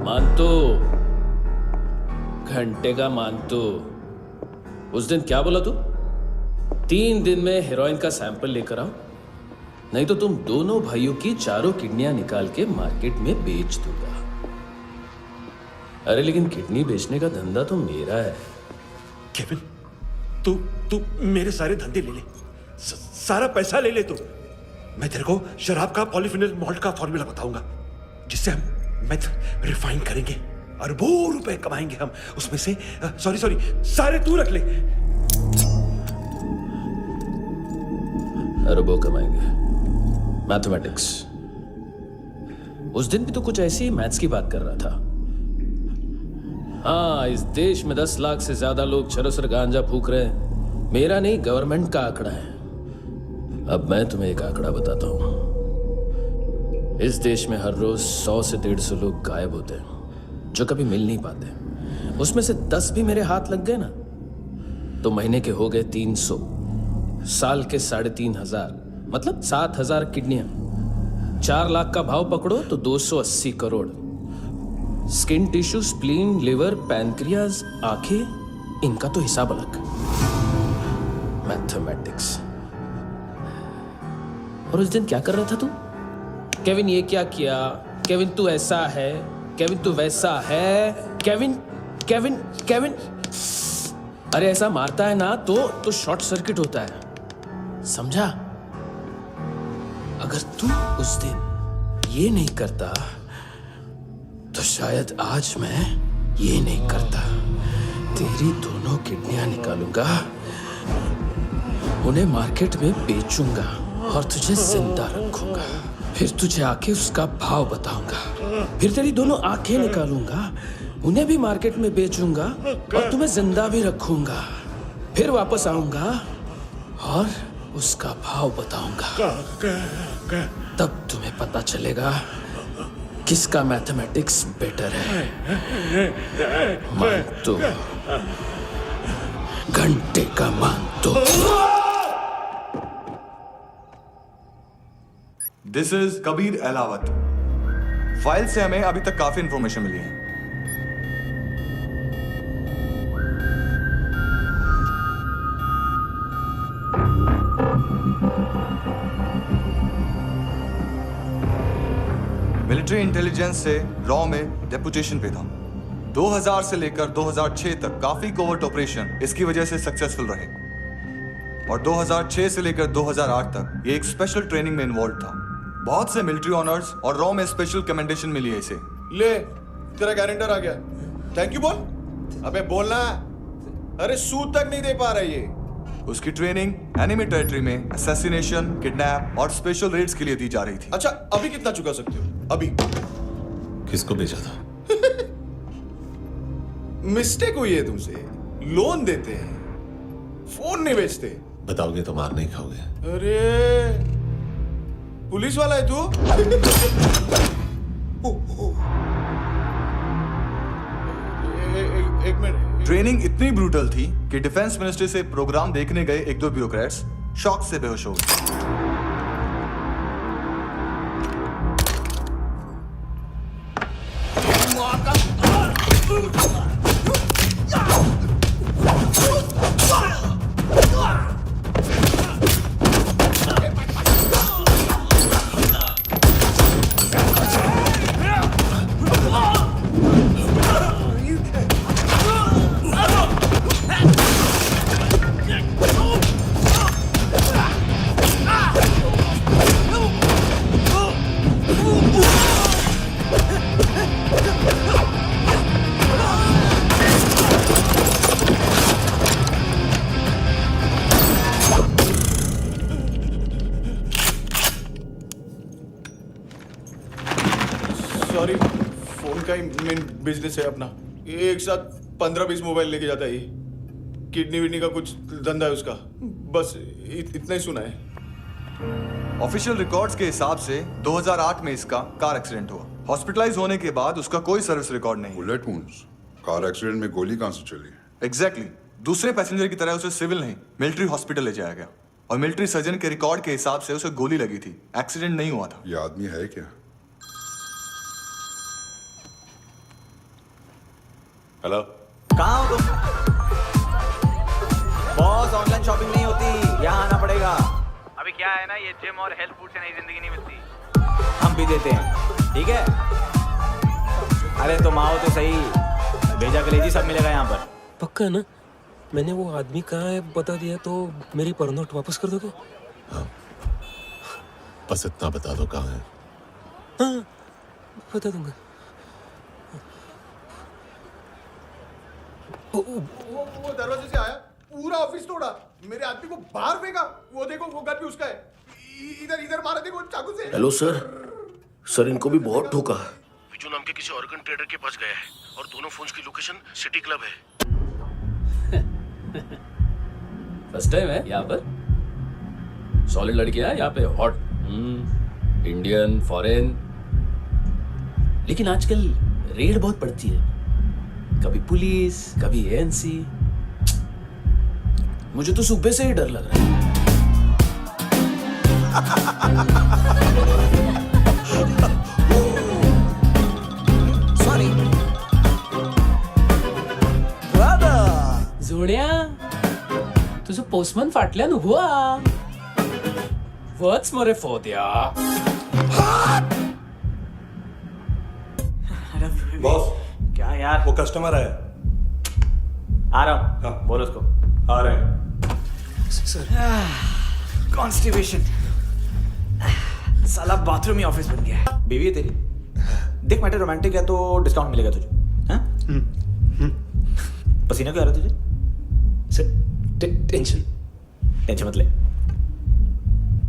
मानतो, घंटे का मानतो। उस दिन क्या बोला तू? 3 दिन में हेरोइन का सैंपल लेकर आओ, नहीं तो तुम दोनों भाइयों की चारों किडनियां निकाल के मार्केट में बेच दूंगा। अरे लेकिन किडनी बेचने का धंधा तो मेरा है। केविन, तू मेरे सारे धंधे ले ले, सारा पैसा ले ले तू। मैं तेरे को शराब का पॉलीफिनल मॉल्ट का फॉर्मूला बताऊंगा, जिससे हम मेथ रिफाइन करेंगे, अरबों रुपए कमाएंगे हम उसमें से। सॉरी सारे तू रख ले। अरबों कमाएंगे, मैथमेटिक्स। उस दिन भी तो कुछ ऐसी ही मैथ्स की बात कर रहा था। हाँ, इस देश में 10 लाख से ज्यादा लोग चरस और गांजा फूक रहे हैं। मेरा नहीं, गवर्नमेंट का आंकड़ा है। अब मैं तुम्हें एक आंकड़ा बताता हूं। इस देश में हर रोज 100 से 150 लोग गायब होते हैं, जो कभी मिल नहीं पाते। उसमें से 10 भी मेरे हाथ लग गए ना, तो महीने के हो गए 300, साल के 3,500, मतलब 7,000 किडनियां। 4 लाख का भाव पकड़ो तो 280 crore. Skin tissue, spleen, liver, pancreas, आंखें, इनका तो हिसाब अलग। मैथमेटिक्स। और उस दिन क्या कर रहा था तू? केविन ये क्या किया, केविन तू ऐसा है, केविन तू वैसा है, केविन केविन केविन। अरे ऐसा मारता है ना तो शॉर्ट सर्किट होता है, समझा? अगर तू उस दिन ये नहीं करता तो शायद आज मैं ये नहीं करता। तेरी दोनों किडनियां निकालूंगा, उन्हें मार्केट में बेचूंगा और तुझे जिंदा रखूंगा। फिर तुझे आके उसका भाव बताऊंगा। फिर तेरी दोनों आंखें निकालूंगा, उन्हें भी मार्केट में बेचूंगा और तुम्हें जिंदा भी रखूंगा। फिर वापस आऊंगा और उसका भाव बताऊंगा। तब तुम्हें पता चलेगा किसका मैथमेटिक्स बेटर है। मानतो, घंटे का मानतो। This is Kabir Ahlawat. File से हमें अभी तक काफी इंफॉर्मेशन मिली है। मिलिट्री इंटेलिजेंस से रॉ में डेपुटेशन पे था। 2000 से लेकर 2006 तक काफी कोवर्ट ऑपरेशन इसकी वजह से सक्सेसफुल रहे, और 2006 से लेकर 2008 तक ये एक स्पेशल ट्रेनिंग में इन्वॉल्व था। बहुत से मिलिट्री ऑनर्स और रॉ में स्पेशल कमेंडेशन मिली है इसे। ले, तेरा गारंटर आ गया। थैंक यू बोल। अबे बोलना। अरे सूद तक नहीं दे पा रहा ये। उसकी ट्रेनिंग एनिमी टेरिटरी में असैसिनेशन, किडनैप और स्पेशल रेड्स के लिए दी जा रही थी। अच्छा, अभी कितना चुका सकते हो? अभी किसको भेजा था? मिस्टेक हुई है तुमसे। लोन देते हैं, फोन नहीं बेचते। बताओगे तो मार नहीं खाओगे। अरे पुलिस वाला है तू? एक मिनट। ट्रेनिंग इतनी ब्रूटल थी कि डिफेंस मिनिस्ट्री से प्रोग्राम देखने गए 1-2 ब्यूरोक्रेट्स शॉक से बेहोश हो गए। सॉरी, फोन का ही मेन बिजनेस है अपना। एक साथ 15-20 मोबाइल लेके जाता है ये। किडनी विडनी का कुछ धंधा है उसका, बस इतना ही सुना है। ऑफिशियल रिकॉर्ड्स के हिसाब से 2008 में इसका कार एक्सीडेंट हुआ। हॉस्पिटलाइज होने के बाद उसका कोई सर्विस रिकॉर्ड नहीं। बुलेट वुंड्स, कार एक्सीडेंट में गोली कहां से चली? एग्जैक्टली दूसरे पैसेंजर की तरह उसे सिविल नहीं मिलिट्री हॉस्पिटल ले जाया गया और मिलिट्री सर्जन के रिकॉर्ड के हिसाब से उसे गोली लगी थी, एक्सीडेंट नहीं हुआ था। ये आदमी है क्या? हेलो, कहाँ हो तुम? बॉस, ऑनलाइन शॉपिंग नहीं होती, यहाँ आना पड़ेगा। अभी क्या है ना, ये जिम और हेल्थ फूड से नई जिंदगी नहीं मिलती। हम भी देते हैं, ठीक है? अरे तुम आओ तो सही, भेजा कलेजी सब मिलेगा यहाँ पर। पक्का ना? मैंने वो आदमी कहाँ है बता दिया तो मेरी पर नोट वापस कर दोगे? बस इतना बता दो कहाँ है। हाँ, बता दूंगा। वो दरवाजे से आया, पूरा ऑफिस तोड़ा, मेरे आदमी को बाहर फेंका। वो देखो, वो गन भी उसका है। इधर इधर मारा, देखो चाकू से। हेलो सर इनको भी बहुत ठोका। विजू नाम के किसी ऑर्गन ट्रेडर के पास गया है और दोनों फोन्स की लोकेशन सिटी क्लब है। फर्स्ट टाइम है यहाँ पर। सॉलिड लड़कियां यहाँ पे हॉट, इंडियन, फॉरेन। लेकिन आजकल रेड बहुत पड़ती है, कभी पुलिस कभी एएनसी। मुझे तो सुबह से ही डर लग रहा है। सॉरी जोड्या, तुझं पोस्टमन फाटल्यान उभो हा. वच मरे फोद्या. बॉस, क्या यार? वो कस्टमर है। आ रहा हूँ। हाँ। बोलो उसको। आ रहे हैं। कॉन्स्टिपेशन, साला बाथरूम ही ऑफिस बन गया है। बीवी है तेरी? देख मैटर रोमांटिक है तो डिस्काउंट मिलेगा तुझे। हाँ? पसीना क्यों आ रहा है तुझे? टेंशन मत ले,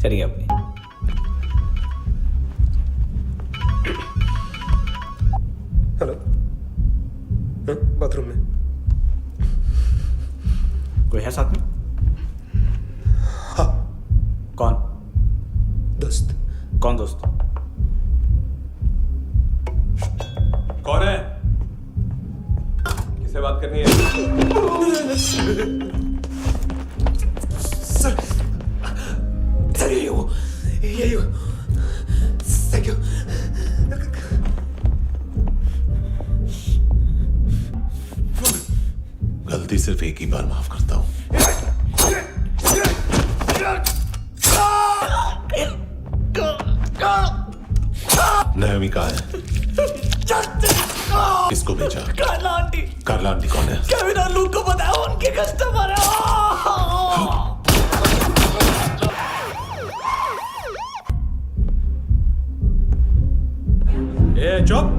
चलिए अपनी। हेलो, बाथरूम में कोई है साथ में? हाँ. कौन? दोस्त. कौन दोस्त? कौन है? किससे बात करनी है? सर यही हो. Thank you. गलती सिर्फ एक ही बार माफ करता हूँ। नयमी कहाँ है? किसको भेजा? कार्ला आंटी। कार्ला आंटी कौन है? केविन और लूक को बताया, उनके कस्टमर है। ए चुप।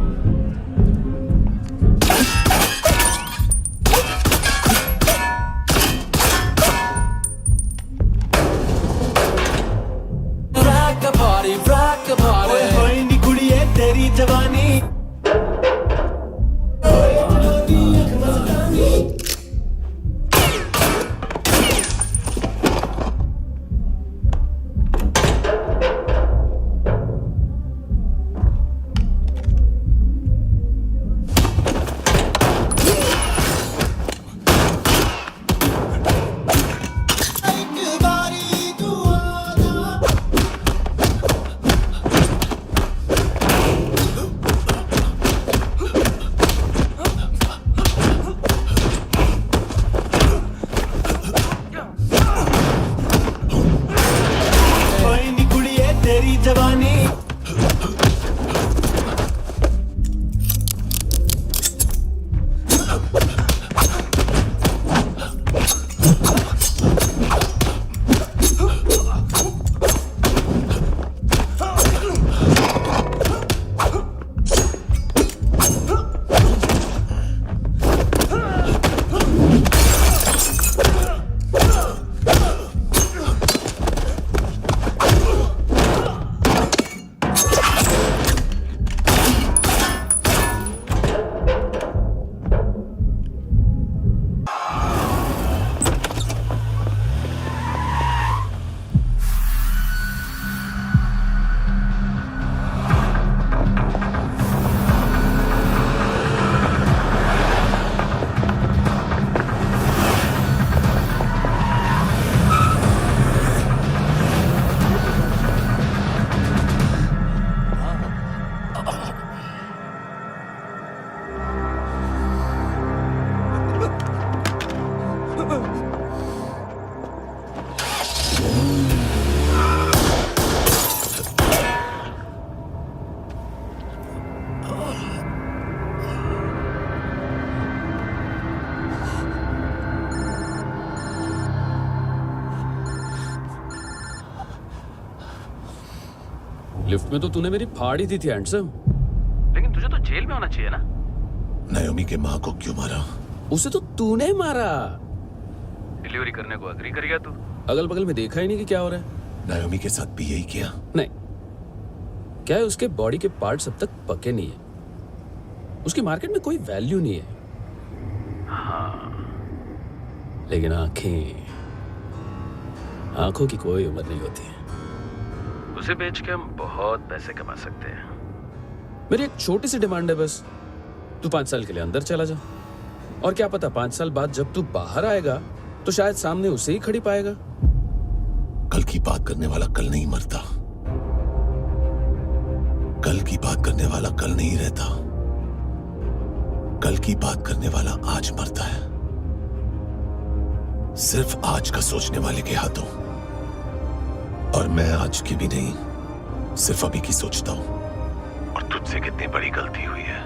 rock the party. होई नी कुड़िए तेरी जवानी। लिफ्ट में तो तूने मेरी फाड़ ही दी थी हैंडसम। लेकिन तुझे तो जेल में होना चाहिए ना। नायोमी के माँ को क्यों मारा? उसे तो तूने मारा। डिलीवरी करने को अग्री कर गया तू। अगल बगल में देखा ही नहीं कि क्या हो रहा है। नायोमी के साथ भी यही किया? नहीं, क्या है उसके बॉडी के पार्ट्स अब तक पके नहीं है। उसकी मार्केट में कोई वैल्यू नहीं है। लेकिन आंखों की कोई उम्र नहीं होती है। उसे बेच के हम बहुत पैसे कमा सकते हैं। मेरी एक छोटी सी डिमांड है बस, तू 5 साल के लिए अंदर चला जा, और क्या पता 5 साल बाद जब तू बाहर आएगा तो शायद सामने उसे ही खड़ी पाएगा। कल की बात करने वाला कल नहीं मरता। कल की बात करने वाला कल नहीं रहता। कल की बात करने वाला आज मरता है। सिर्फ आज का सोचने वाले के हाथों। और मैं आज की भी नहीं, सिर्फ अभी की सोचता हूं। और तुझसे कितनी बड़ी गलती हुई है।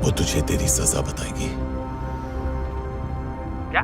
वो तुझे तेरी सजा बताएगी। क्या?